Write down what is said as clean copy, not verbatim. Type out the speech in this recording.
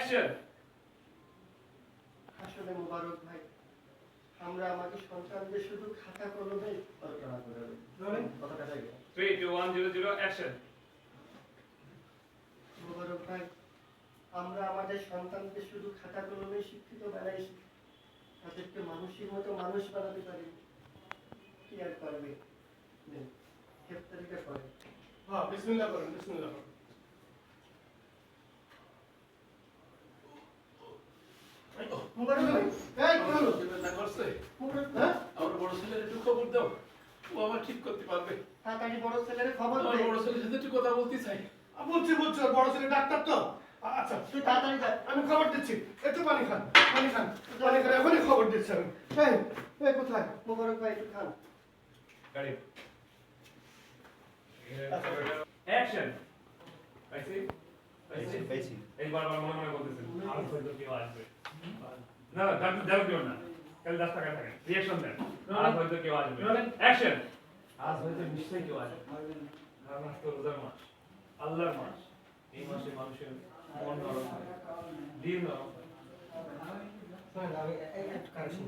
Action. আসলে মোবারক ভাই, আমরা আমাদের সন্তানদের শুধু খাতা কলমে কল্পনা করে কথাটা যাই 3 2 1 0 0 অ্যাকশন। মোবারক ভাই, আমরা আমাদের সন্তানদের শুধু খাতা কলমে শিক্ষিত বানাইছি, তাদেরকে মানুষের মতো মানুষ বানাতে পারি কি আর করবে। হেফতারিটা করে হ্যাঁ, বিসমিল্লাহ করেন, বিসমিল্লাহ করেন। মোবারক ভাই, এই কি হলো? মোবারক ভাই, আমার বড় ছেলের একটু খবর দাও, ও আমার ঠিক করতে পারবে। তাড়াতাড়ি বড় ছেলের খবর আমার দে। বড় ছেলের সাথে একটু কথা বলতে চাই। বলছি বলছি, ওর বড় ছেলে ডাক্তার তো। আচ্ছা, তুই তাড়াতাড়ি যা। আমি খবর দিচ্ছি। একটু পানি খান, পানি খান, পানি খান, এখনই খবর দিচ্ছি আমি। এই, এই কোথায়? মোবারক ভাই একটু খান। গাড়ি অ্যাকশন। পাইছি এই বারবার মনে মনে বলতেছেন আর হয়তো কেউ আসবে। না ডাক্তার যাও কেউ না, কাল 10 টাকা থাকে রিঅ্যাকশন দেন। আর হয়তো কেউ আসবে। অ্যাকশন। আজ হয়তো নিশ্চয়ই কেউ আসবে, কারণ আজ তো রোজার মাস, আল্লাহর মাস। এই মাসে মানুষের মন নরম হয়, দিল নরম হয়। আমি একটু কারেকশন